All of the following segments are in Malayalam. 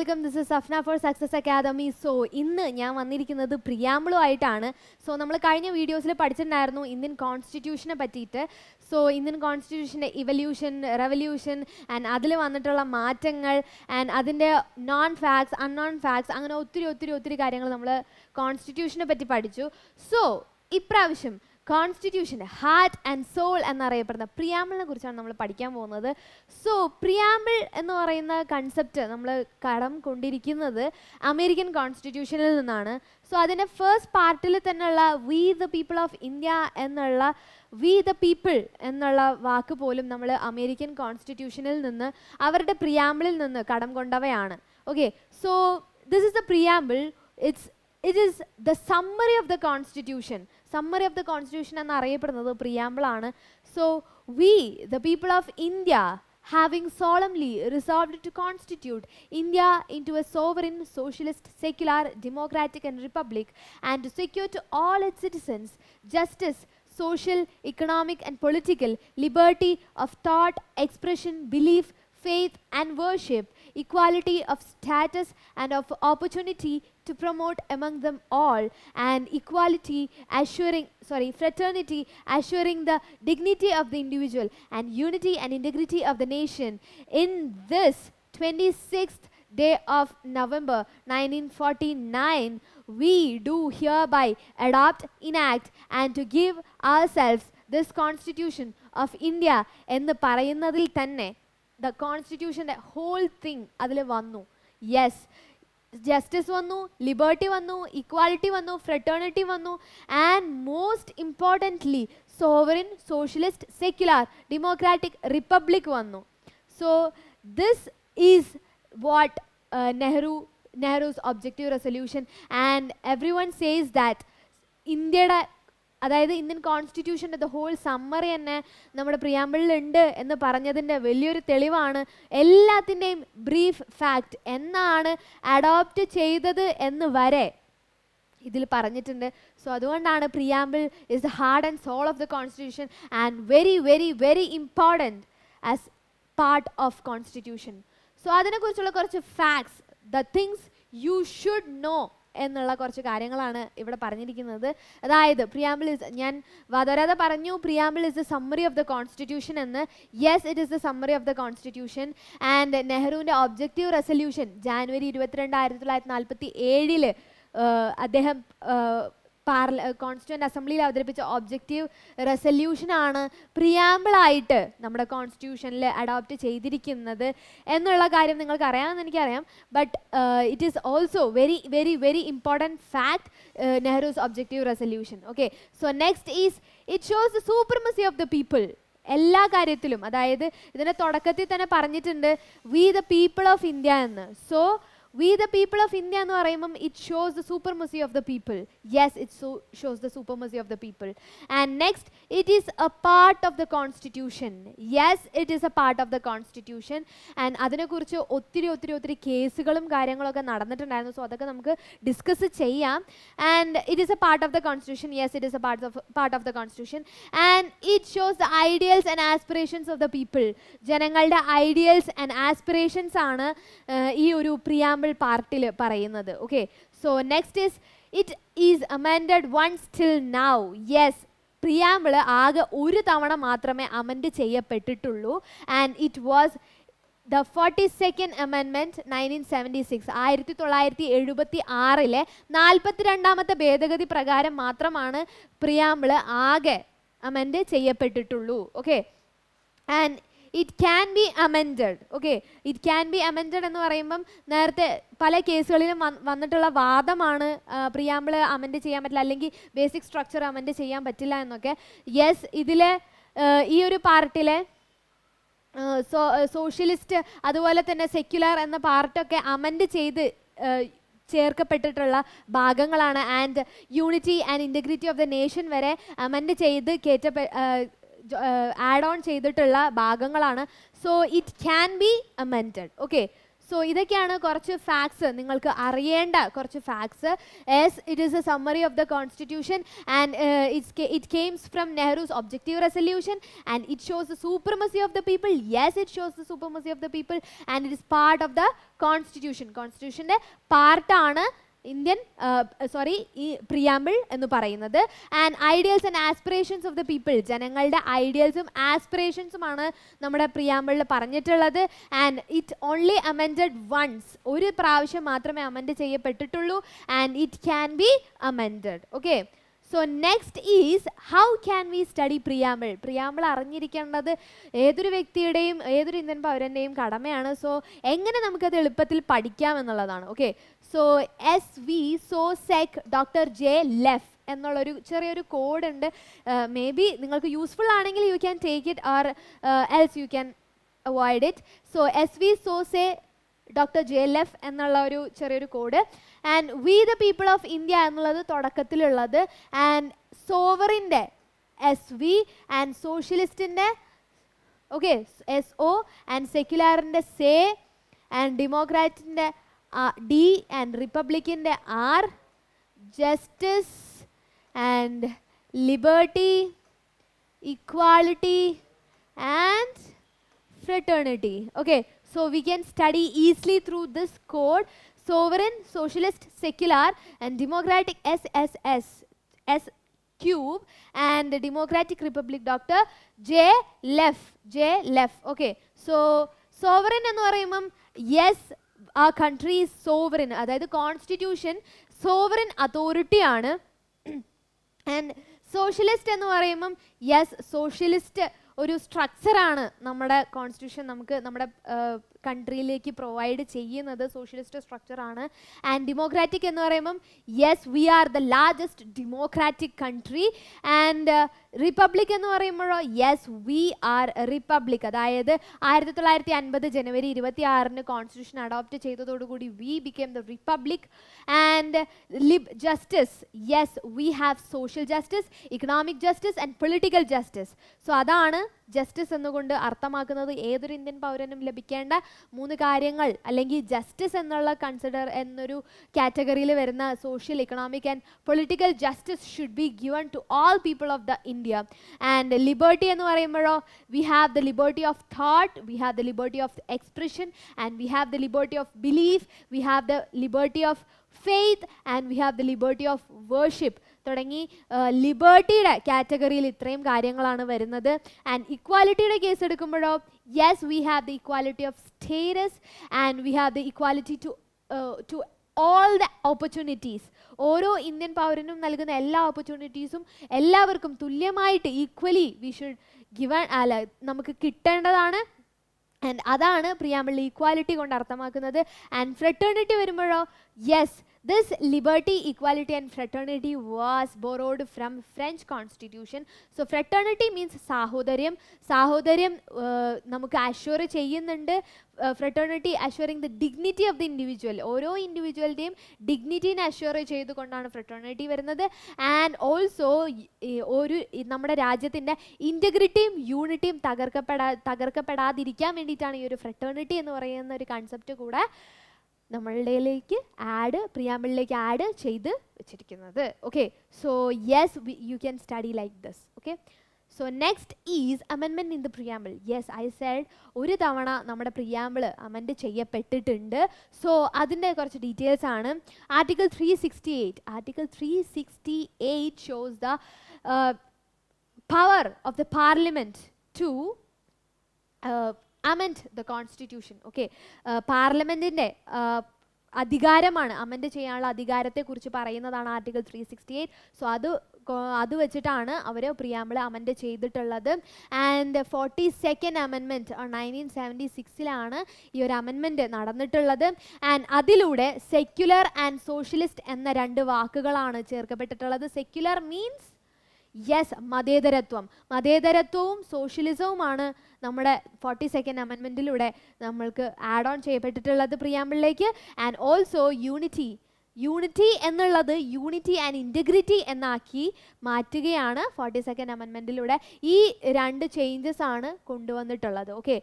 welcome. This is Safna for Success Academy. So, ഇന്ന് ഞാൻ വന്നിരിക്കുന്നത് പ്രിയാമ്പിളും ആയിട്ടാണ്. സോ നമ്മൾ കഴിഞ്ഞ വീഡിയോസിൽ പഠിച്ചിട്ടുണ്ടായിരുന്നു ഇന്ത്യൻ കോൺസ്റ്റിറ്റ്യൂഷനെ പറ്റിയിട്ട്. സോ ഇന്ത്യൻ കോൺസ്റ്റിറ്റ്യൂഷൻ്റെ ഇവല്യൂഷൻ, റെവല്യൂഷൻ ആൻഡ് അതിൽ വന്നിട്ടുള്ള മാറ്റങ്ങൾ ആൻഡ് അതിൻ്റെ നോൺ ഫാക്ട്സ്, അൺനോൺ ഫാക്ട്സ്, അങ്ങനെ ഒത്തിരി കാര്യങ്ങൾ നമ്മൾ കോൺസ്റ്റിറ്റ്യൂഷനെ പറ്റി പഠിച്ചു. സോ ഇപ്രാവശ്യം കോൺസ്റ്റിറ്റ്യൂഷൻ്റെ ഹാർട്ട് ആൻഡ് സോൾ എന്നറിയപ്പെടുന്ന പ്രിയാമ്പിളിനെ കുറിച്ചാണ് നമ്മൾ പഠിക്കാൻ പോകുന്നത്. സോ പ്രിയാമ്പിൾ എന്ന് പറയുന്ന കൺസെപ്റ്റ് നമ്മൾ കടം കൊണ്ടിരിക്കുന്നത് അമേരിക്കൻ കോൺസ്റ്റിറ്റ്യൂഷനിൽ നിന്നാണ്. സോ അതിൻ്റെ ഫസ്റ്റ് പാർട്ടിൽ തന്നെയുള്ള V the people of India എന്നുള്ള വി ദ പീപ്പിൾ എന്നുള്ള വാക്ക് പോലും നമ്മൾ അമേരിക്കൻ കോൺസ്റ്റിറ്റ്യൂഷനിൽ നിന്ന് അവരുടെ പ്രിയാമ്പിളിൽ നിന്ന് കടം കൊണ്ടവയാണ്. Okay, so this is the preamble. It is the summary of the constitution. Summary of the constitution എന്നറിയപ്പെടുന്നത് പ്രിയാമ്പിൾ ആണ്. So we, the people of India, having solemnly resolved to constitute India into a sovereign, socialist, secular, democratic and republic, and to secure to all its citizens justice, social, economic and political liberty of thought, expression, belief, faith and worship, equality of status and of opportunity to promote among them all, and fraternity assuring the dignity of the individual and unity and integrity of the nation. In this 26th day of November 1949, we do hereby adopt, enact and to give ourselves this constitution of India എന്ന് പറയുന്നതിൽ തന്നെ the constitution, the whole thing അതിൽ വന്നു. യെസ്, ജസ്റ്റിസ് വന്നു, ലിബർട്ടി വന്നു, ഇക്വാലിറ്റി വന്നു, ഫ്രട്ടേണിറ്റി വന്നു, and most importantly sovereign, socialist, secular, democratic, republic വന്നു. So this is what Nehru's objective resolution, and everyone says that ഇന്ത്യയുടെ, അതായത് ഇന്ത്യൻ കോൺസ്റ്റിറ്റ്യൂഷൻ്റെ ദ ഹോൾ സമ്മറി തന്നെ നമ്മുടെ പ്രിയാമ്പിളിലുണ്ട് എന്ന് പറഞ്ഞതിൻ്റെ വലിയൊരു തെളിവാണ്. എല്ലാത്തിൻ്റെയും ബ്രീഫ് ഫാക്റ്റ് എന്നാണ് അഡോപ്റ്റ് ചെയ്തത് എന്ന് വരെ ഇതിൽ പറഞ്ഞിട്ടുണ്ട്. സോ അതുകൊണ്ടാണ് preamble is the heart and soul of the constitution and very important as part of constitution. So അതിനെക്കുറിച്ചുള്ള കുറച്ച് facts, the things you should know എന്നുള്ള കുറച്ച് കാര്യങ്ങളാണ് ഇവിടെ പറഞ്ഞിരിക്കുന്നത്. അതായത് പ്രിയാമ്പിൾ ഇസ്, ഞാൻ വാദോരാതെ പറഞ്ഞു preamble is the summary of the constitution എന്ന്. Yes, it is the summary of the constitution. And നെഹ്റുവിൻ്റെ ഒബ്ജക്റ്റീവ് റെസൊല്യൂഷൻ ജാനുവരി 22, 1947 അദ്ദേഹം കോൺസ്റ്റിറ്റ്യൂവൻ്റ് അസംബ്ലിയിൽ അവതരിപ്പിച്ച ഒബ്ജക്റ്റീവ് റെസൊല്യൂഷനാണ് പ്രിയാമ്പിളായിട്ട് നമ്മുടെ കോൺസ്റ്റിറ്റ്യൂഷനിൽ അഡോപ്റ്റ് ചെയ്തിരിക്കുന്നത് എന്നുള്ള കാര്യം നിങ്ങൾക്ക് അറിയാമെന്ന് എനിക്കറിയാം. But it is also very important fact, Nehru's objective resolution. Okay, so next is it shows the supremacy of the people. എല്ലാ കാര്യത്തിലും, അതായത് ഇതിൻ്റെ തുടക്കത്തിൽ തന്നെ പറഞ്ഞിട്ടുണ്ട് we the people of India എന്ന്. So we the people of India എന്ന് പറയുമ്പം it shows the supremacy of the people. Yes, it shows the supremacy of the people. And next, it is a part of the constitution. Yes, it is a part of the constitution. And അതിനെക്കുറിച്ച് ഒത്തിരി കേസുകളും കാര്യങ്ങളൊക്കെ നടന്നിട്ടുണ്ടായിരുന്നു. സോ അതൊക്കെ നമുക്ക് ഡിസ്കസ് ചെയ്യാം. And it is a part of the constitution. Yes, it is a part of the constitution. And it shows the ideals and aspirations of the people. ജനങ്ങളുടെ ഐഡിയൽസ് ആൻഡ് ആസ്പിറേഷൻസ് ആണ് ഈ ഒരു പ്രിയാമ്പിൾ പാർട്ടിൽ പറയുന്നത്. Okay, so next is it is amended once till now. Yes, preamble ആകെ ഒരു തവണ മാത്രമേ അമെൻഡ് ചെയ്യപ്പെട്ടിട്ടുള്ളൂ. And it was the 42nd amendment 1976, 1976 42ാമത്തെ ഭേദഗതി പ്രകാരം മാത്രമാണ് പ്രിയാമ്പിൾ ആകെ അമെൻഡ് ചെയ്യപ്പെട്ടിട്ടുള്ളൂ. Okay, and it can be amended. Okay, it can be amended എന്ന് പറയുമ്പം നേരത്തെ പല കേസുകളിലും വന്നിട്ടുള്ള വാദമാണ് പ്രിയാമ്പിൾ അമെൻഡ് ചെയ്യാൻ പറ്റില്ല, അല്ലെങ്കിൽ ബേസിക് സ്ട്രക്ചർ അമെൻഡ് ചെയ്യാൻ പറ്റില്ല എന്നൊക്കെ. യെസ്, ഇതിലെ ഈ ഒരു പാർട്ടിലെ സോഷ്യലിസ്റ്റ് അതുപോലെ തന്നെ സെക്യുലർ എന്ന പാർട്ടൊക്കെ അമെൻഡ് ചെയ്ത് ചേർക്കപ്പെട്ടിട്ടുള്ള ഭാഗങ്ങളാണ്. And unity and integrity of the nation വരെ അമെൻഡ് ചെയ്ത് ആഡ് ഓൺ ചെയ്തിട്ടുള്ള ഭാഗങ്ങളാണ്. So it can be amended. Okay, so ഇതൊക്കെയാണ് കുറച്ച് ഫാക്ട്സ്, നിങ്ങൾക്ക് അറിയേണ്ട കുറച്ച് facts. S it is A summary of the constitution and it comes from Nehru's objective resolution and it shows the supremacy of the people. Yes it shows the supremacy of the people and it is part of the constitution. കോൺസ്റ്റിറ്റ്യൂഷൻ്റെ പാർട്ടാണ് ഇന്ത്യൻ ഈ പ്രിയാമ്പിൾ എന്ന് പറയുന്നത്. And ideals and aspirations of the people, ജനങ്ങളുടെ ഐഡിയൽസും ആസ്പിറേഷൻസുമാണ് നമ്മുടെ പ്രിയാമ്പിളിൽ പറഞ്ഞിട്ടുള്ളത്. And it only amended once, ഒരു പ്രാവശ്യം മാത്രമേ അമെൻഡ് ചെയ്യപ്പെട്ടിട്ടുള്ളൂ. And it can be amended. Okay, so next is how can we study preamble. Preamble അറിഞ്ഞിരിക്കേണ്ടത് ഏതൊരു വ്യക്തിയുടെയും ഏതൊരു ഇന്ത്യൻ പൗരൻ്റെയും കടമയാണ്. സോ എങ്ങനെ നമുക്കത് എളുപ്പത്തിൽ പഠിക്കാം എന്നുള്ളതാണ്. ഓക്കെ, സോ SV സോസെക് ഡോക്ടർ ജെ ലെഫ് എന്നുള്ളൊരു ചെറിയൊരു കോഡ് ഉണ്ട്. മേ ബി നിങ്ങൾക്ക് യൂസ്ഫുൾ ആണെങ്കിൽ you can take it or else you can avoid it. So SV സോസെ ഡോക്ടർ ജെ ലെഫ് എന്നുള്ള ഒരു ചെറിയൊരു കോഡ്. And we the people of India എന്നുള്ളത് തുടക്കത്തിലുള്ളത്. ആൻഡ് സോവറിൻ്റെ SV ആൻഡ് സോഷ്യലിസ്റ്റിൻ്റെ SO ആൻഡ് സെക്യുലറിൻ്റെ സേ ആൻഡ് ഡെമോക്രാറ്റിൻ്റെ D ആൻഡ് റിപ്പബ്ലിക്കിൻ്റെ R, justice and liberty, equality and fraternity. Okay, so we can study easily through this code. Sovereign, socialist, secular and democratic SSS, S cube and democratic republic Dr. J Leff. Okay, so sovereign ennu parayumbam yes our country is sovereign, adayathu constitution sovereign authority aanu. And socialist ennu parayumbam yes socialist ഒരു സ്ട്രക്ചറാണ് നമ്മുടെ കോൺസ്റ്റിറ്റ്യൂഷൻ നമുക്ക് നമ്മുടെ കൺട്രിയിലേക്ക് പ്രൊവൈഡ് ചെയ്യുന്നത്, സോഷ്യലിസ്റ്റ് സ്ട്രക്ചറാണ്. ആൻഡ് ഡെമോക്രാറ്റിക് എന്ന് പറയുമ്പം yes we are the largest democratic country. And republic എന്ന് പറയുമ്പോഴോ യെസ് വി ആർ റിപ്പബ്ലിക്, അതായത് 1950 ജനുവരി 26 കോൺസ്റ്റിറ്റ്യൂഷൻ അഡോപ്റ്റ് ചെയ്തതോടുകൂടി we became the republic. And justice yes we have social justice, economic justice and political justice. So അതാണ് ജസ്റ്റിസ് എന്നുകൊണ്ട് അർത്ഥമാക്കുന്നത്. ഏതൊരു ഇന്ത്യൻ പൗരനും ലഭിക്കേണ്ട 3 കാര്യങ്ങൾ അല്ലെങ്കിൽ ജസ്റ്റിസ് എന്നുള്ള കൺസിഡർ എന്നൊരു കാറ്റഗറിയിൽ വരുന്ന social, economic and political justice should be given to all people of the India. And liberty എന്ന് പറയുമ്പോഴോ we have the liberty of thought, we have the liberty of expression and we have the liberty of belief, we have the liberty of faith and we have the liberty of worship തുടങ്ങി ലിബർട്ടിയുടെ കാറ്റഗറിയിൽ ഇത്രയും കാര്യങ്ങളാണ് വരുന്നത്. ആൻഡ് ഇക്വാലിറ്റിയുടെ കേസ് എടുക്കുമ്പോഴോ yes we have the equality of status and we have the equality to all the opportunities. ഓരോ ഇന്ത്യൻ പൗരനും നൽകുന്ന എല്ലാ ഓപ്പർച്യൂണിറ്റീസും എല്ലാവർക്കും തുല്യമായിട്ട് ഈക്വലി വി ഷുഡ് ഗിവൺ നമുക്ക് കിട്ടേണ്ടതാണ്. ആൻഡ് അതാണ് പ്രിയാമ്പിൾ ഈക്വാലിറ്റി കൊണ്ട് അർത്ഥമാക്കുന്നത്. ആൻഡ് ഫ്രറ്റേണിറ്റി വരുമ്പോഴോ yes this liberty, equality and fraternity was borrowed from French constitution. So fraternity means sahodaryam. Sahodaryam നമുക്ക് അഷ്യൂർ ചെയ്യുന്നുണ്ട്. Fraternity assuring the dignity of the individual, ഓരോ ഇൻഡിവിജ്വലിൻ്റെയും ഡിഗ്നിറ്റീനെ അഷ്യൂർ ചെയ്തുകൊണ്ടാണ് ഫ്രറ്റേണിറ്റി വരുന്നത്. ആൻഡ് ഓൾസോ നമ്മുടെ രാജ്യത്തിൻ്റെ ഇൻറ്റഗ്രിറ്റിയും യൂണിറ്റിയും തകർക്കപ്പെടാതിരിക്കാൻ വേണ്ടിയിട്ടാണ് ഈ ഒരു ഫ്രറ്റേണിറ്റി എന്ന് പറയുന്ന ഒരു കൺസെപ്റ്റ് കൂടെ നമ്മളുടെയിലേക്ക് പ്രിയാമ്പിളിലേക്ക് ആഡ് ചെയ്ത് വെച്ചിരിക്കുന്നത്. Okay, so yes you can study like this. Okay, so next is amendment in the preamble. Yes I said ഒരു തവണ നമ്മുടെ പ്രിയാമ്പിൾ അമെൻഡ് ചെയ്യപ്പെട്ടിട്ടുണ്ട്. സോ അതിൻ്റെ കുറച്ച് ഡീറ്റെയിൽസ് ആണ്. Article 368 shows the power of the parliament to amend the constitution. Okay, പാർലമെൻറ്റിൻ്റെ അധികാരമാണ്, അമെൻഡ് ചെയ്യാനുള്ള അധികാരത്തെക്കുറിച്ച് പറയുന്നതാണ് ആർട്ടിക്കിൾ 368. സോ അത് വെച്ചിട്ടാണ് അവർ പ്രിയാമ്പിൾ അമെൻഡ് ചെയ്തിട്ടുള്ളത്. ആൻഡ് 42nd അമെൻമെൻറ്റ് 1976 ഈ ഒരു അമെൻമെൻറ്റ് നടന്നിട്ടുള്ളത്. ആൻഡ് അതിലൂടെ സെക്യുലർ ആൻഡ് സോഷ്യലിസ്റ്റ് എന്ന 2 വാക്കുകളാണ് ചേർക്കപ്പെട്ടിട്ടുള്ളത്. സെക്യുലർ മീൻസ് യെസ് മതേതരത്വവും സോഷ്യലിസവുമാണ് നമ്മുടെ 42nd അമെൻമെൻറ്റിലൂടെ നമ്മൾക്ക് ആഡ് ഓൺ ചെയ്യപ്പെട്ടിട്ടുള്ളത് പ്രിയാമ്പിളിലേക്ക്. ആൻഡ് ഓൾസോ യൂണിറ്റി യൂണിറ്റി എന്നുള്ളത് യൂണിറ്റി ആൻഡ് ഇൻറ്റഗ്രിറ്റി എന്നാക്കി മാറ്റുകയാണ് 42nd അമെൻമെൻറ്റിലൂടെ. ഈ രണ്ട് ചേഞ്ചസ് ആണ് കൊണ്ടുവന്നിട്ടുള്ളത്. ഓക്കെ,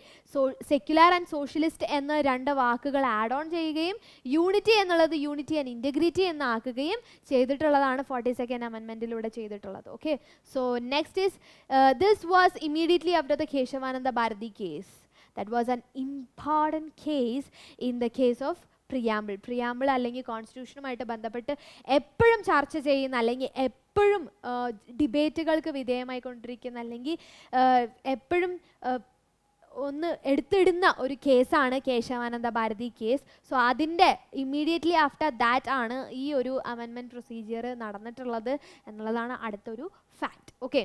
സെക്യുലർ ആൻഡ് സോഷ്യലിസ്റ്റ് എന്ന രണ്ട് വാക്കുകൾ ആഡ് ഓൺ ചെയ്യുകയും യൂണിറ്റി എന്നുള്ളത് യൂണിറ്റി ആൻഡ് ഇൻറ്റഗ്രിറ്റി എന്നാക്കുകയും ചെയ്തിട്ടുള്ളതാണ് 42nd അമെൻമെൻറ്റിലൂടെ ചെയ്തിട്ടുള്ളത്. Okay, so next is this was immediately after the Kesavananda Bharati case. That was an important case in the case of preamble അല്ലെങ്കിൽ കോൺസ്റ്റിറ്റ്യൂഷനുമായിട്ട് ബന്ധപ്പെട്ട് എപ്പോഴും ചർച്ച ചെയ്യുന്ന അല്ലെങ്കിൽ എപ്പോഴും ഡിബേറ്റുകൾക്ക് വിധേയമായിക്കൊണ്ടിരിക്കുന്ന അല്ലെങ്കിൽ എപ്പോഴും ഒന്ന് എടുത്തിടുന്ന ഒരു കേസാണ് കേശവാനന്ദ ഭാരതി കേസ്. സോ അതിൻ്റെ ഇമ്മീഡിയറ്റ്ലി ആഫ്റ്റർ ദാറ്റ് ആണ് ഈ ഒരു അമെൻമെൻറ്റ് പ്രൊസീജിയർ നടന്നിട്ടുള്ളത് എന്നുള്ളതാണ് അടുത്തൊരു fact. Okay,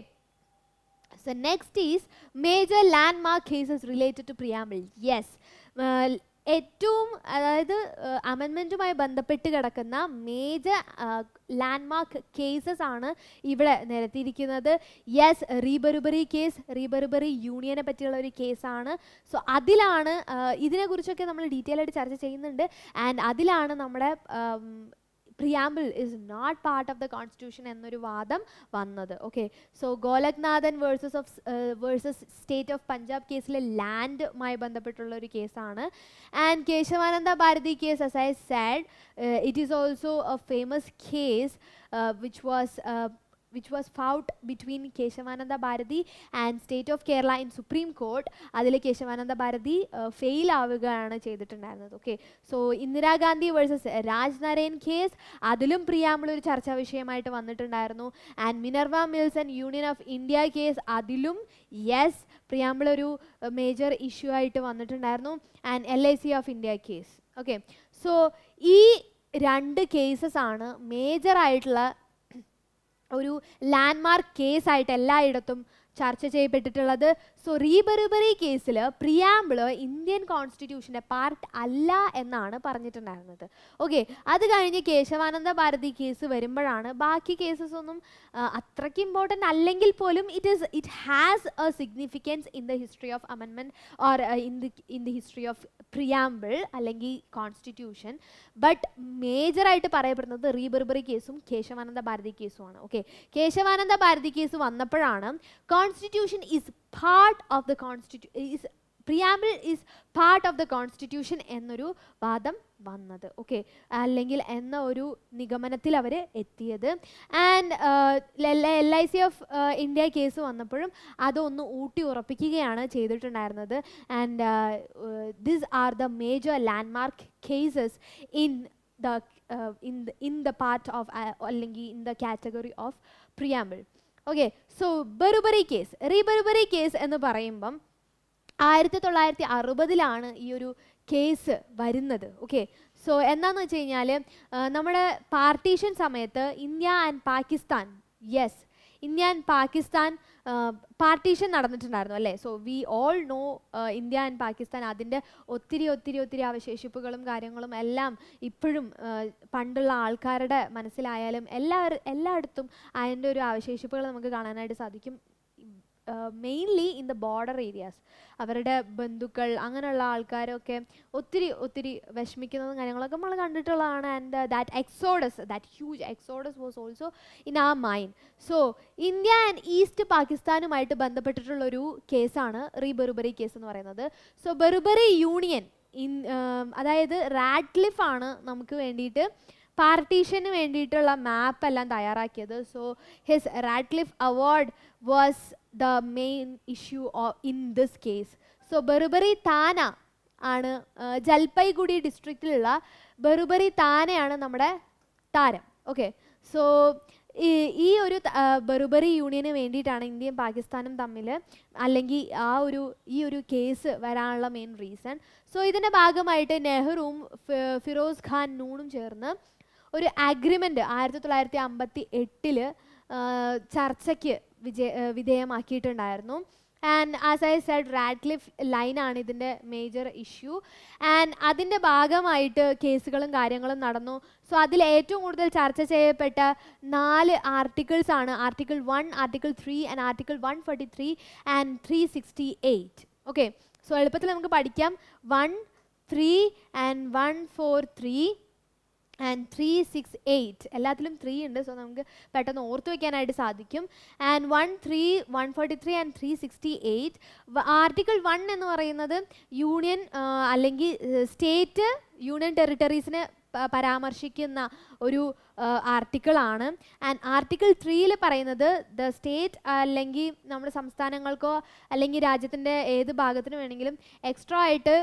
so next is major landmark cases related to preamble. Yes, ഏറ്റവും അതായത് അമെൻമെൻറ്റുമായി ബന്ധപ്പെട്ട് കിടക്കുന്ന മേജർ ലാൻഡ്മാർക്ക് കേസസ് ആണ് ഇവിടെ നിരത്തിയിരിക്കുന്നത്. യെസ്, റീബറുബറി കേസ്, റീബറുബറി യൂണിയനെ പറ്റിയുള്ള ഒരു കേസാണ്. സോ അതിലാണ് ഇതിനെക്കുറിച്ചൊക്കെ നമ്മൾ ഡീറ്റെയിൽ ആയിട്ട് ചർച്ച ചെയ്യുന്നുണ്ട്. ആൻഡ് അതിലാണ് നമ്മുടെ preamble is not part of the constitution എന്നൊരു വാദം വന്നത്. ഓക്കെ, സോ ഗോലക്നാഥൻ വേഴ്സസ് സ്റ്റേറ്റ് ഓഫ് പഞ്ചാബ് കേസിലെ ലാൻഡുമായി ബന്ധപ്പെട്ടുള്ള ഒരു കേസാണ്. And Kesavananda Bharati case, as I said, it is also a famous case which was fought between Keshavananda Bharati and State of Kerala in Supreme Court. അതിൽ കേശവാനന്ദ ഭാരതി ഫെയിൽ ആവുകയാണ് ചെയ്തിട്ടുണ്ടായിരുന്നത്. Okay, so Indira Gandhi versus Raj Narain case, അതിലും പ്രിയാമ്പിൾ ഒരു ചർച്ചാ വിഷയമായിട്ട് വന്നിട്ടുണ്ടായിരുന്നു. And Minerva Mills and Union of India case, അതിലും യെസ് പ്രിയാമ്പിൾ ഒരു മേജർ ഇഷ്യൂ ആയിട്ട് വന്നിട്ടുണ്ടായിരുന്നു. And LIC of India case. Okay, so ഈ രണ്ട് കേസസ് ആണ് മേജറായിട്ടുള്ള ഒരു ലാൻഡ്മാർക്ക് കേസായിട്ട് എല്ലായിടത്തും ചർച്ച ചെയ്യപ്പെട്ടിട്ടുള്ളത്. സോ റീബറുബറി കേസിൽ പ്രിയാമ്പിൾ ഇന്ത്യൻ കോൺസ്റ്റിറ്റ്യൂഷൻ്റെ പാർട്ട് അല്ല എന്നാണ് പറഞ്ഞിട്ടുണ്ടായിരുന്നത്. ഓക്കെ, അത് കഴിഞ്ഞ് കേശവാനന്ദ ഭാരതി കേസ് വരുമ്പോഴാണ് ബാക്കി കേസസ് ഒന്നും അത്രയ്ക്ക് ഇമ്പോർട്ടൻ്റ് അല്ലെങ്കിൽ പോലും it has A significance in the history of amendment or in the history of preamble അല്ലെങ്കിൽ കോൺസ്റ്റിറ്റ്യൂഷൻ. ബട്ട് മേജറായിട്ട് പറയപ്പെടുന്നത് റീബറുബറി കേസും കേശവാനന്ദ ഭാരതി കേസുമാണ്. ഓക്കെ, കേശവാനന്ദ ഭാരതി കേസ് വന്നപ്പോഴാണ് Constitution is part of the Constitution, preamble is part of the Constitution എന്നൊരു വാദം വന്നത്. ഓക്കെ, അല്ലെങ്കിൽ എന്ന ഒരു നിഗമനത്തിൽ അവർ എത്തിയത്. And LIC of India case വന്നപ്പോഴും അതൊന്ന് ഊട്ടി ഉറപ്പിക്കുകയാണ് ചെയ്തിട്ടുണ്ടായിരുന്നത്. And this are the major landmark cases in the part of അല്ലെങ്കിൽ in the category of preamble. Okay, so ബറുബറി case, റീബറുബറി case എന്ന് പറയുമ്പം 1960 ഈ ഒരു കേസ് വരുന്നത്. ഓക്കെ, സോ എന്താണെന്ന് വെച്ച് കഴിഞ്ഞാൽ നമ്മുടെ പാർട്ടീഷൻ സമയത്ത് India and Pakistan, yes, India and Pakistan partition നടന്നിട്ടുണ്ടായിരുന്നു അല്ലേ. So we all know India and Pakistan, അതിൻ്റെ ഒത്തിരി അവശേഷിപ്പുകളും കാര്യങ്ങളും എല്ലാം ഇപ്പോഴും പണ്ടുള്ള ആൾക്കാരുടെ മനസ്സിലായാലും എല്ലായിടത്തും അതിൻ്റെ ഒരു അവശേഷിപ്പുകൾ നമുക്ക് കാണാനായിട്ട് സാധിക്കും. Mainly in the border areas അവരുടെ ബന്ധുക്കൾ അങ്ങനെയുള്ള ആൾക്കാരൊക്കെ ഒത്തിരി വിഷമിക്കുന്നതും കാര്യങ്ങളൊക്കെ നമ്മൾ കണ്ടിട്ടുള്ളതാണ്. And that huge exodus was also in ആ mind. So India and east പാകിസ്ഥാനുമായിട്ട് ബന്ധപ്പെട്ടിട്ടുള്ളൊരു കേസാണ് റീബറുബറി കേസ് എന്ന് പറയുന്നത്. സോ ബറുബറി യൂണിയൻ അതായത് റാഡ്ക്ലിഫ് ആണ് നമുക്ക് വേണ്ടിയിട്ട് പാർട്ടീഷന് വേണ്ടിയിട്ടുള്ള മാപ്പ് എല്ലാം തയ്യാറാക്കിയത്. So his Radcliffe award was the main issue in this case. So ബറുബറി താന ആണ് ജൽപൈഗുഡി ഡിസ്ട്രിക്റ്റിലുള്ള ബറുബറി താനയാണ് നമ്മുടെ താരം. ഓക്കെ, സോ ഈ ഒരു ബറുബറി യൂണിയന് വേണ്ടിയിട്ടാണ് ഇന്ത്യയും പാകിസ്ഥാനും തമ്മിൽ അല്ലെങ്കിൽ ഈ ഒരു കേസ് വരാനുള്ള മെയിൻ റീസൺ. സോ ഇതിൻ്റെ ഭാഗമായിട്ട് നെഹ്റുവും ഫിറോസ് ഖാൻ നൂണും ചേർന്ന് ഒരു അഗ്രിമെൻ്റ് 1958 ചർച്ചയ്ക്ക് വിധേയമാക്കിയിട്ടുണ്ടായിരുന്നു. And as I said Radcliffe ലൈനാണ് ഇതിൻ്റെ മേജർ ഇഷ്യൂ. ആൻഡ് അതിൻ്റെ ഭാഗമായിട്ട് കേസുകളും കാര്യങ്ങളും നടന്നു. സോ അതിൽ ഏറ്റവും കൂടുതൽ ചർച്ച ചെയ്യപ്പെട്ട 4 ആർട്ടിക്കിൾസ് ആണ് article 1, article 3 and article 143 and 368. Okay, so എളുപ്പത്തിൽ നമുക്ക് പഠിക്കാം. 1, 3 ആൻഡ് 143 ആൻഡ് 368 എല്ലാത്തിലും 3 ഉണ്ട്, സോ നമുക്ക് പെട്ടെന്ന് ഓർത്ത് വെക്കാനായിട്ട് സാധിക്കും. ആൻഡ് 143 ആൻഡ് 368 ആർട്ടിക്കിൾ 1 എന്ന് പറയുന്നത് യൂണിയൻ അല്ലെങ്കിൽ സ്റ്റേറ്റ് യൂണിയൻ ടെറിട്ടറീസിനെ പരാമർശിക്കുന്ന ഒരു ആർട്ടിക്കിളാണ്. ആൻഡ് ആർട്ടിക്കിൾ 3യിൽ പറയുന്നത് ദ സ്റ്റേറ്റ് അല്ലെങ്കിൽ നമ്മുടെ സംസ്ഥാനങ്ങൾക്കോ അല്ലെങ്കിൽ രാജ്യത്തിൻ്റെ ഏത് ഭാഗത്തിന് വേണമെങ്കിലും എക്സ്ട്രാ ആയിട്ട്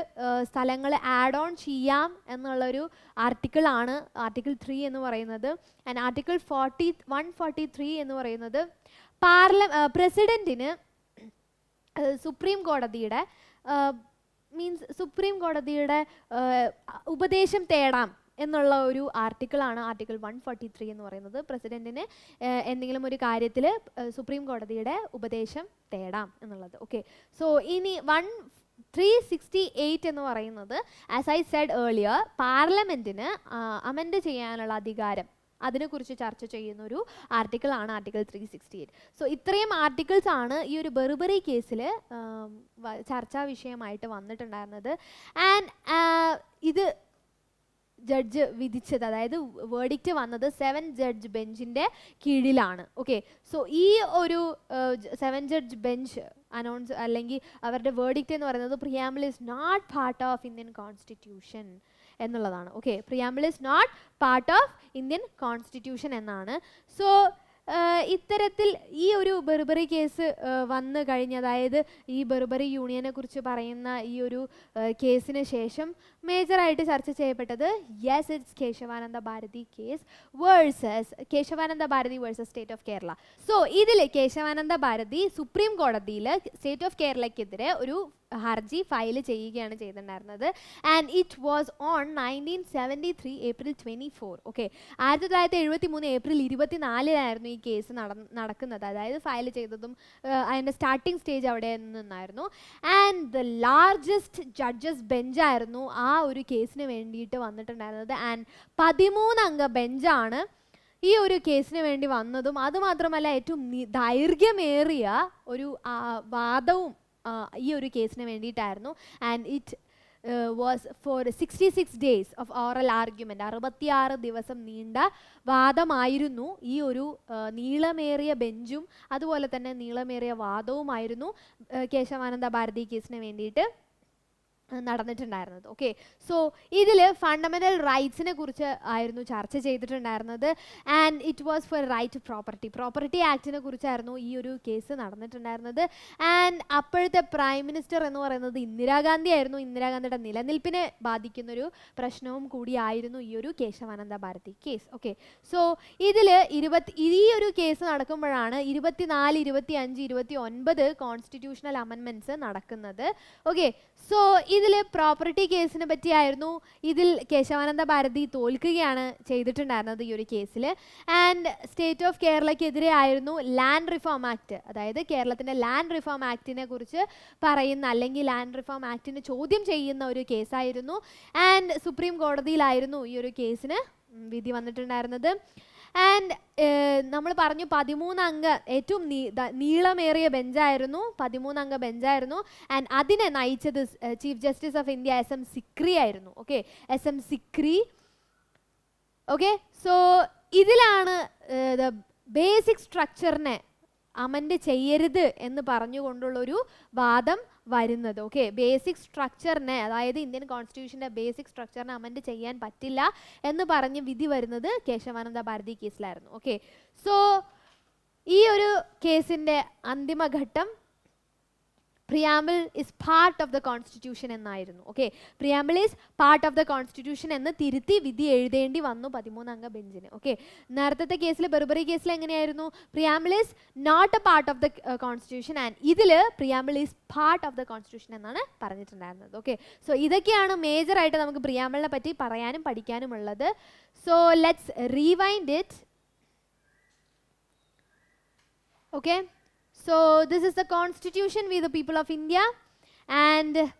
സ്ഥലങ്ങൾ ആഡ് ഓൺ ചെയ്യാം എന്നുള്ളൊരു ആർട്ടിക്കിളാണ് ആർട്ടിക്കിൾ 3 എന്ന് പറയുന്നത്. ആൻഡ് ആർട്ടിക്കിൾ 143 എന്ന് പറയുന്നത് പ്രസിഡൻറ്റിന് സുപ്രീം കോടതിയുടെ സുപ്രീം കോടതിയുടെ ഉപദേശം തേടാം എന്നുള്ള ഒരു ആർട്ടിക്കിളാണ് ആർട്ടിക്കിൾ 143 എന്ന് പറയുന്നത്. പ്രസിഡന്റിന് എന്തെങ്കിലും ഒരു കാര്യത്തിൽ സുപ്രീം കോടതിയുടെ ഉപദേശം തേടാം എന്നുള്ളത്. ഓക്കെ, സോ ഇനി 368 എന്ന് പറയുന്നത് ആസ് ഐ സെഡ് ഏർലിയർ പാർലമെന്റിന് അമെൻഡ് ചെയ്യാനുള്ള അധികാരം അതിനെക്കുറിച്ച് ചർച്ച ചെയ്യുന്ന ഒരു ആർട്ടിക്കിളാണ് ആർട്ടിക്കിൾ 368. സോ ഇത്രയും ആർട്ടിക്കിൾസ് ആണ് ഈ ഒരു ബെർബറി കേസിൽ ചർച്ചാ വിഷയമായിട്ട് വന്നിട്ടുണ്ടായിരുന്നത്. ആൻഡ് ഇത് ജഡ്ജ് വിധിച്ചത്, അതായത് വേർഡിക്റ്റ് വന്നത് 7 ജഡ്ജ് ബെഞ്ചിൻ്റെ കീഴിലാണ്. ഓക്കെ, സോ ഈ ഒരു 7 ജഡ്ജ് ബെഞ്ച് അനൗൺസ് അല്ലെങ്കിൽ അവരുടെ വേർഡിക്റ്റ് എന്ന് പറയുന്നത് preamble is not part of Indian constitution എന്നുള്ളതാണ്. Okay, preamble is not part of Indian constitution എന്നാണ്. സോ ഇത്തരത്തിൽ ഈ ഒരു ബെർബറി കേസ് വന്നു കഴിഞ്ഞ്, അതായത് ഈ ബെർബറി യൂണിയനെ കുറിച്ച് പറയുന്ന ഈ ഒരു കേസിന് ശേഷം മേജറായിട്ട് ചർച്ച ചെയ്യപ്പെട്ടത് yes it's Kesavananda Bharati case Kesavananda Bharati versus state of Kerala. So ഇതിൽ കേശവാനന്ദ ഭാരതി സുപ്രീം കോടതിയിൽ സ്റ്റേറ്റ് ഓഫ് കേരളയ്ക്കെതിരെ ഒരു ഹർജി ഫയൽ ചെയ്യുകയാണ് ചെയ്തിട്ടുണ്ടായിരുന്നത്. And it was on 1973 April 24. Okay, 1973 April 24 ഈ കേസ് നടക്കുന്നത്. അതായത് ഫയൽ ചെയ്തതും അതിൻ്റെ സ്റ്റാർട്ടിംഗ് സ്റ്റേജ് അവിടെ നിന്നായിരുന്നു. ആൻഡ് ദ ലാർജസ്റ്റ് ജഡ്ജസ് ബെഞ്ചായിരുന്നു ആ ഒരു കേസിന് വേണ്ടിയിട്ട് വന്നിട്ടുണ്ടായിരുന്നത്. ആൻഡ് 13 അംഗ ബെഞ്ചാണ് ഈ ഒരു കേസിന് വേണ്ടി വന്നതും. അതുമാത്രമല്ല ഏറ്റവും ദൈർഘ്യമേറിയ ഒരു വാദവും ഈ ഒരു കേസിന് വേണ്ടിയിട്ടായിരുന്നു. And it was for 66 days of oral argument. 66 ദിവസം നീണ്ട വാദമായിരുന്നു. ഈ ഒരു നീളമേറിയ ബെഞ്ചും അതുപോലെ തന്നെ നീളമേറിയ വാദവുമായിരുന്നു കേശവാനന്ദ ഭാരതി കേസിന് വേണ്ടിയിട്ട് നടന്നിട്ടുണ്ടായിരുന്നത്. ഓക്കെ, സോ ഇതിൽ ഫണ്ടമെൻ്റൽ റൈറ്റ്സിനെ കുറിച്ച് ആയിരുന്നു ചർച്ച ചെയ്തിട്ടുണ്ടായിരുന്നത്. And it was four right to property ആക്ടിനെ കുറിച്ചായിരുന്നു ഈ ഒരു കേസ് നടന്നിട്ടുണ്ടായിരുന്നത്. ആൻഡ് അപ്പോഴത്തെ പ്രൈം മിനിസ്റ്റർ എന്ന് പറയുന്നത് ഇന്ദിരാഗാന്ധി ആയിരുന്നു. ഇന്ദിരാഗാന്ധിയുടെ നിലനിൽപ്പിനെ ബാധിക്കുന്നൊരു പ്രശ്നവും കൂടിയായിരുന്നു ഈ ഒരു Kesavananda Bharati case. Okay, so ഇതിൽ ഈ ഒരു കേസ് നടക്കുമ്പോഴാണ് 24, 25, 29 കോൺസ്റ്റിറ്റ്യൂഷണൽ അമെൻമെൻറ്റ്സ് നടക്കുന്നത്. ഓക്കെ, സോ ഇതിൽ പ്രോപ്പർട്ടി കേസിനെ പറ്റിയായിരുന്നു. ഇതിൽ കേശവാനന്ദ ഭാരതി തോൽക്കുകയാണ് ചെയ്തിട്ടുണ്ടായിരുന്നത് ഈ ഒരു കേസിൽ. ആൻഡ് സ്റ്റേറ്റ് ഓഫ് കേരളയ്ക്കെതിരെ ആയിരുന്നു ലാൻഡ് റിഫോം ആക്ട്, അതായത് കേരളത്തിൻ്റെ ലാൻഡ് റിഫോം ആക്ടിനെ കുറിച്ച് പറയുന്ന അല്ലെങ്കിൽ ലാൻഡ് റിഫോം ആക്ടിനെ ചോദ്യം ചെയ്യുന്ന ഒരു കേസായിരുന്നു. ആൻഡ് സുപ്രീം കോടതിയിലായിരുന്നു ഈ ഒരു കേസിന് വിധി വന്നിട്ടുണ്ടായിരുന്നത്. ആൻഡ് നമ്മൾ പറഞ്ഞു 13 അംഗ ഏറ്റവും നീളമേറിയ ബെഞ്ചായിരുന്നു, 13 അംഗ ബെഞ്ചായിരുന്നു. ആൻഡ് അതിനെ നയിച്ചത് chief justice of India SM Sikri ആയിരുന്നു. Okay, SM Sikri. Okay, so ഇതിലാണ് ബേസിക് സ്ട്രക്ചറിനെ അമെൻഡ് ചെയ്യരുത് എന്ന് പറഞ്ഞുകൊണ്ടുള്ളൊരു വാദം വരുന്നത്. ഓക്കെ, ബേസിക് സ്ട്രക്ചറിനെ, അതായത് ഇന്ത്യൻ കോൺസ്റ്റിറ്റ്യൂഷൻ്റെ ബേസിക് സ്ട്രക്ചറിനെ അമെൻഡ് ചെയ്യാൻ പറ്റില്ല എന്ന് പറഞ്ഞ് വിധി വരുന്നത് കേശവാനന്ദ ഭാരതി കേസിലായിരുന്നു. ഓക്കെ, സോ ഈ ഒരു കേസിൻ്റെ അന്തിമഘട്ടം preamble is part of the constitution എന്നായിരുന്നു. Okay, preamble is part of the constitution എന്ന് തിരുത്തി വിധി എഴുതേണ്ടി വന്നു 13 അംഗ ബെഞ്ചിന്. ഓക്കെ, നേരത്തെ കേസിൽ ബെർബറി കേസിൽ എങ്ങനെയായിരുന്നു? Preamble is not a part of the constitution. And ഇതിൽ preamble is part of the constitution എന്നാണ് പറഞ്ഞിട്ടുണ്ടായിരുന്നത്. ഓക്കെ, സോ ഇതൊക്കെയാണ് മേജറായിട്ട് നമുക്ക് പ്രിയാമ്പിളിനെ പറ്റി പറയാനും പഠിക്കാനും ഉള്ളത്. So let's rewind it. Okay, so this is the constitution we the people of India, And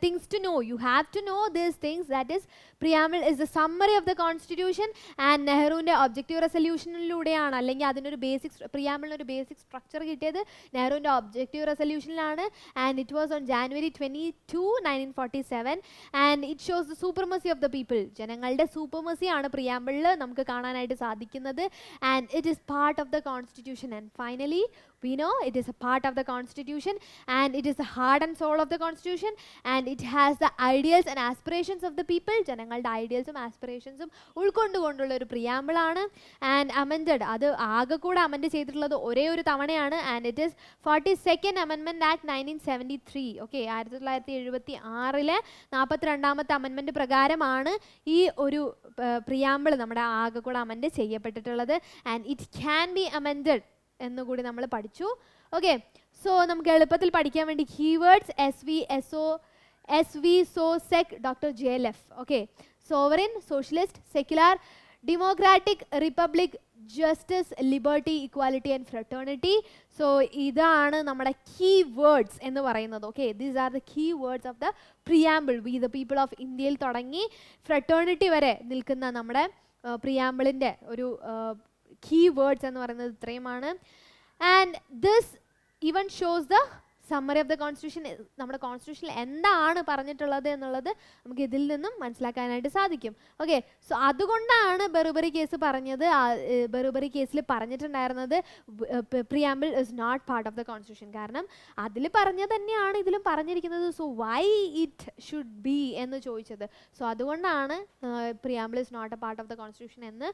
things to know, you have to know these things, that is preamble is the summary of the constitution, and നെഹ്റുവിൻ്റെ ഒബ്ജക്റ്റീവ് റെസൊല്യൂഷനിലൂടെയാണ്, അല്ലെങ്കിൽ അതിനൊരു ബേസിക് പ്രിയാമ്പിളിന് ഒരു ബേസിക് സ്ട്രക്ചർ കിട്ടിയത് നെഹ്റുവിൻ്റെ ഒബ്ജക്റ്റീവ് റെസൊല്യൂഷനിലാണ്. And it was on January 22, 1947, and it shows the supremacy of the people. ജനങ്ങളുടെ സൂപ്പർമസിയാണ് പ്രിയാമ്പിളിൽ നമുക്ക് കാണാനായിട്ട് സാധിക്കുന്നത്. And it is part of the constitution. And finally we know it is a part of the constitution, and it is the heart and soul of the constitution, and it has the ideals and aspirations of the people. ജനങ്ങളുടെ ഐഡിയൽസും ആസ്പിറേഷൻസും ഉൾക്കൊണ്ടുകൊണ്ടുള്ള ഒരു പ്രിയാമ്പിൾ ആണ്. ആൻഡ് അമെൻഡഡ്, അത് ആകെ കൂടെ അമെൻഡ് ചെയ്തിട്ടുള്ളത് ഒരേ ഒരു തവണയാണ്. And it is 42nd amendment act 1973. Okay, 1976 42ാമത്തെ അമെൻമെൻറ്റ് പ്രകാരമാണ് ഈ ഒരു പ്രിയാമ്പിൾ നമ്മുടെ ആകെ കൂടെ അമെൻഡ് ചെയ്യപ്പെട്ടിട്ടുള്ളത്. And it can be amended എന്നുകൂടി നമ്മൾ പഠിച്ചു. ഓക്കെ, സോ നമുക്ക് എളുപ്പത്തിൽ പഠിക്കാൻ വേണ്ടി keywords SVSO, Dr. JLF. Okay, sovereign, socialist, secular, democratic, republic, justice, liberty, equality and fraternity. So ഇതാണ് നമ്മുടെ കീ വേർഡ്സ് എന്ന് പറയുന്നത്. Okay, these are the key words of the preamble. V the people of ഇന്ത്യയിൽ തുടങ്ങി ഫ്രട്ടേണിറ്റി വരെ നിൽക്കുന്ന നമ്മുടെ പ്രിയാമ്പിളിൻ്റെ ഒരു കീ വേർഡ്സ് എന്ന് പറയുന്നത് ഇത്രയുമാണ്. And this even shows the summary of the constitution. നമ്മുടെ കോൺസ്റ്റിറ്റ്യൂഷനിൽ എന്താണ് പറഞ്ഞിട്ടുള്ളത് എന്നുള്ളത് നമുക്ക് ഇതിൽ നിന്നും മനസ്സിലാക്കാനായിട്ട് സാധിക്കും. ഓക്കെ, സോ അതുകൊണ്ടാണ് ബെറുബറി കേസ് പറഞ്ഞത്. ബെറുബറി കേസിൽ പറഞ്ഞിട്ടുണ്ടായിരുന്നത് preamble is not part of the constitution. കാരണം അതിൽ പറഞ്ഞത് തന്നെയാണ് ഇതിലും പറഞ്ഞിരിക്കുന്നത്. So why it should be എന്ന് ചോദിച്ചത്. സോ അതുകൊണ്ടാണ് preamble is not a part of the constitution എന്ന്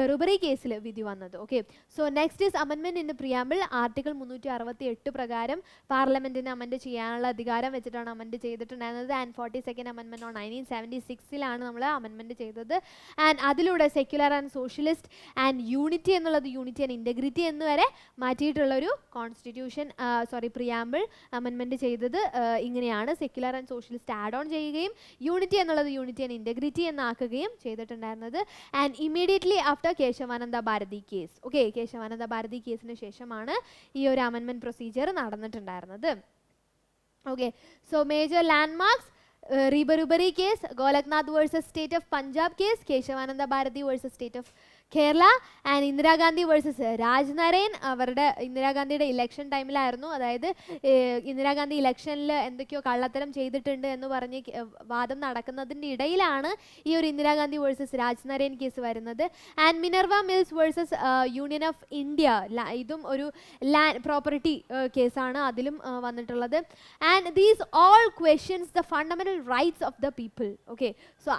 ബെറുബറി കേസിൽ വിധി വന്നത്. Okay, so next is amendment in preamble. Article 368 പ്രകാരം പാർലമെൻറ്റിന് അമെൻഡ് ചെയ്യാനുള്ള അധികാരം വെച്ചിട്ടാണ് അമെൻഡ് ചെയ്തിട്ടുണ്ടായിരുന്നത്. ആൻഡ് 42nd അമെൻമെൻറ്റ് ഓൺ 1976 നമ്മൾ അമെൻമെൻറ്റ് ചെയ്തത്. ആൻഡ് അതിലൂടെ secular and socialist and unity എന്നുള്ളത് യൂണിറ്റി ആൻഡ് ഇൻറ്റഗ്രിറ്റി എന്ന് വരെ മാറ്റിയിട്ടുള്ളൊരു കോൺസ്റ്റിറ്റ്യൂഷൻ പ്രിയാമ്പിൾ അമെൻമെൻറ്റ് ചെയ്തത് ഇങ്ങനെയാണ്. Secular and socialist add on ചെയ്യുകയും യൂണിറ്റി എന്നുള്ളത് യൂണിറ്റി ആൻഡ് ഇൻറ്റഗ്രിറ്റി എന്നാക്കുകയും ചെയ്തിട്ടുണ്ടായിരുന്നത്. And immediately after Kesavananda Bharati case. Okay, Kesavananda Bharati കേസിന് ശേഷമാണ് ഈ ഒരു അമെൻമെൻറ്റ് പ്രൊസീജിയർ നടന്നിട്ടുണ്ടായിരുന്നത്. Okay, so major landmarks, Ribarubari case, Golaknath versus State of Punjab case, Keshavananda Bharati versus State of Kerala, and Indira Gandhi versus Raj Narain. അവരുടെ ഇന്ദിരാഗാന്ധിയുടെ ഇലക്ഷൻ ടൈമിലായിരുന്നു. അതായത് ഇന്ദിരാഗാന്ധി ഇലക്ഷനിൽ എന്തൊക്കെയോ കള്ളത്തരം ചെയ്തിട്ടുണ്ട് എന്ന് പറഞ്ഞ് വാദം നടക്കുന്നതിൻ്റെ ഇടയിലാണ് ഈ ഒരു ഇന്ദിരാഗാന്ധി വേഴ്സസ് രാജ്നാരായൺ കേസ് വരുന്നത്. And Minerva Mills versus union of India, ഇതും ഒരു ലാൻഡ് പ്രോപ്പർട്ടി കേസാണ്, അതിലും വന്നിട്ടുള്ളത്. And these all questions the fundamental rights of the people. Okay, so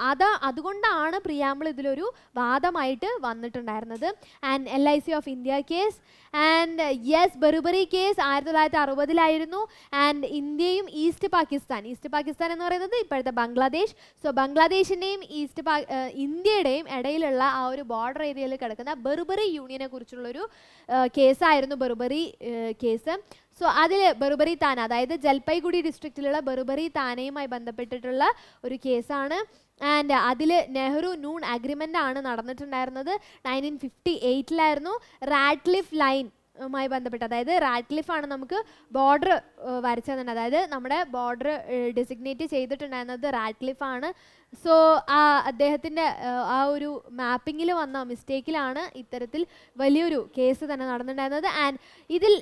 അതുകൊണ്ടാണ് പ്രിയാമ്പിൾ ഇതിലൊരു വാദമായിട്ട് വന്നിട്ടുണ്ടായിരുന്നത്. And LIC of India case, and yes Berubari case 1960 and ഇന്ത്യയും ഈസ്റ്റ് പാകിസ്ഥാൻ എന്ന് പറയുന്നത് ഇപ്പോഴത്തെ ബംഗ്ലാദേശ്. സോ ബംഗ്ലാദേശിൻ്റെയും ഇന്ത്യയുടെയും ഇടയിലുള്ള ആ ഒരു ബോർഡർ ഏരിയയിൽ കിടക്കുന്ന ബെറുബറി യൂണിയനെ കുറിച്ചുള്ളൊരു കേസായിരുന്നു ബെറുബറി കേസ്. സോ അതിൽ ബെറുബറി താന, അതായത് ജൽപൈഗുഡി ഡിസ്ട്രിക്റ്റിലുള്ള ബെറുബറി താനയുമായി ബന്ധപ്പെട്ടിട്ടുള്ള ഒരു കേസാണ്. ആൻഡ് അതിൽ നെഹ്റു നൂൺ അഗ്രിമെൻ്റ് ആണ് നടന്നിട്ടുണ്ടായിരുന്നത്. 1958 റാഡ്ക്ലിഫ് ലൈനുമായി ബന്ധപ്പെട്ട്, അതായത് റാഡ്ക്ലിഫാണ് നമുക്ക് ബോർഡർ വരച്ചു തന്നെ, അതായത് നമ്മുടെ ബോർഡർ ഡെസിഗ്നേറ്റ് ചെയ്തിട്ടുണ്ടായിരുന്നത് റാഡ്ക്ലിഫാണ്. സോ അദ്ദേഹത്തിൻ്റെ ആ ഒരു മാപ്പിങ്ങിൽ വന്ന മിസ്റ്റേക്കിലാണ് ഇത്തരത്തിൽ വലിയൊരു കേസ് തന്നെ നടന്നിട്ടുണ്ടായിരുന്നത്. ആൻഡ് ഇതിൽ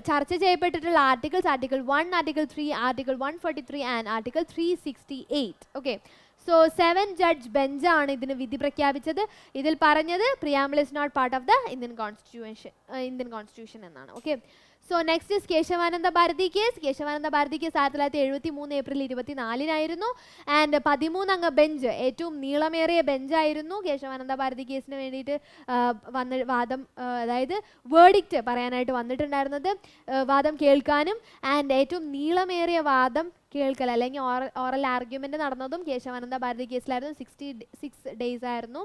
ചർച്ച ചെയ്യപ്പെട്ടിട്ടുള്ള articles article 1, article 3, article 143 and article 368. Okay, so 7 judge ബെഞ്ചാണ് ഇതിന് വിധി പ്രഖ്യാപിച്ചത്. ഇതിൽ പറഞ്ഞത് preamble is not part of the Indian constitution എന്നാണ്. Okay, so next is Kesavananda Bharati case. Kesavananda Bharati case 1973 April 24 and 13 അംഗ ബെഞ്ച്, ഏറ്റവും നീളമേറിയ ബെഞ്ചായിരുന്നു കേശവാനന്ദ ഭാരതി കേസിന് വേണ്ടിയിട്ട് വാദം, അതായത് വേർഡിക്റ്റ് പറയാനായിട്ട് വന്നിട്ടുണ്ടായിരുന്നത്, വാദം കേൾക്കാനും. ആൻഡ് ഏറ്റവും നീളമേറിയ വാദം കേൾക്കൽ അല്ലെങ്കിൽ ഓറൽ ആർഗ്യുമെൻ്റ് നടന്നതും കേശവാനന്ദ ഭാരതി കേസിലായിരുന്നു. 66 days ആയിരുന്നു.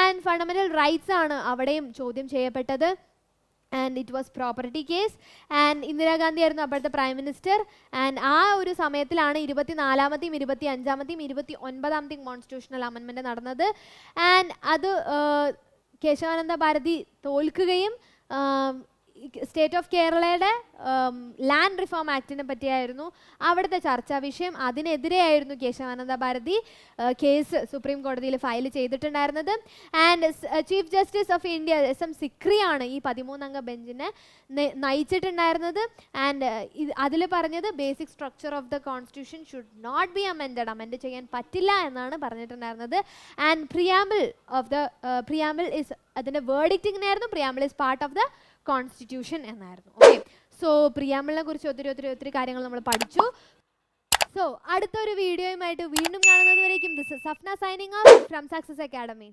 ആൻഡ് ഫണ്ടമെൻ്റൽ റൈറ്റ്സ് ആണ് അവിടെയും ചോദ്യം ചെയ്യപ്പെട്ടത്. And it was property case. And Indira Gandhi ആയിരുന്നു അപ്പോഴത്തെ പ്രൈം മിനിസ്റ്റർ. ആൻഡ് ആ ഒരു സമയത്തിലാണ് 24ാമത്തെയും 25ാമത്തെയും 29ാമത്തെയും കോൺസ്റ്റിറ്റ്യൂഷണൽ അമെൻമെൻറ്റ് നടന്നത്. ആൻഡ് അത് കേശവാനന്ദ ഭാരതി തോൽക്കുകയും സ്റ്റേറ്റ് ഓഫ് കേരളയുടെ ലാൻഡ് റിഫോം ആക്ടിനെ പറ്റിയായിരുന്നു അവിടുത്തെ ചർച്ചാ വിഷയം. അതിനെതിരെയായിരുന്നു കേശവാനന്ദ ഭാരതി കേസ് സുപ്രീം കോടതിയിൽ ഫയൽ ചെയ്തിട്ടുണ്ടായിരുന്നത്. And chief justice of India SM സിക്രിയാണ് ഈ 13-അംഗ ബെഞ്ചിനെ നയിച്ചിട്ടുണ്ടായിരുന്നത്. ആൻഡ് അതിൽ പറഞ്ഞത് basic structure of the constitution should not be amend ചെയ്യാൻ പറ്റില്ല എന്നാണ് പറഞ്ഞിട്ടുണ്ടായിരുന്നത്. ആൻഡ് പ്രിയാമ്പിൾ ഇസ് അതിൻ്റെ വേർഡിക്റ്റ് ഇങ്ങനെയായിരുന്നു, preamble is part of the constitution എന്നായിരുന്നു. ഓക്കെ, സോ പ്രിയാമ്പിളിനെ കുറിച്ച് ഒത്തിരി കാര്യങ്ങൾ നമ്മൾ പഠിച്ചു. സോ അടുത്തൊരു വീഡിയോയുമായിട്ട് വീണ്ടും കാണുന്നത് വരേക്കും this is Safna signing off from success academy.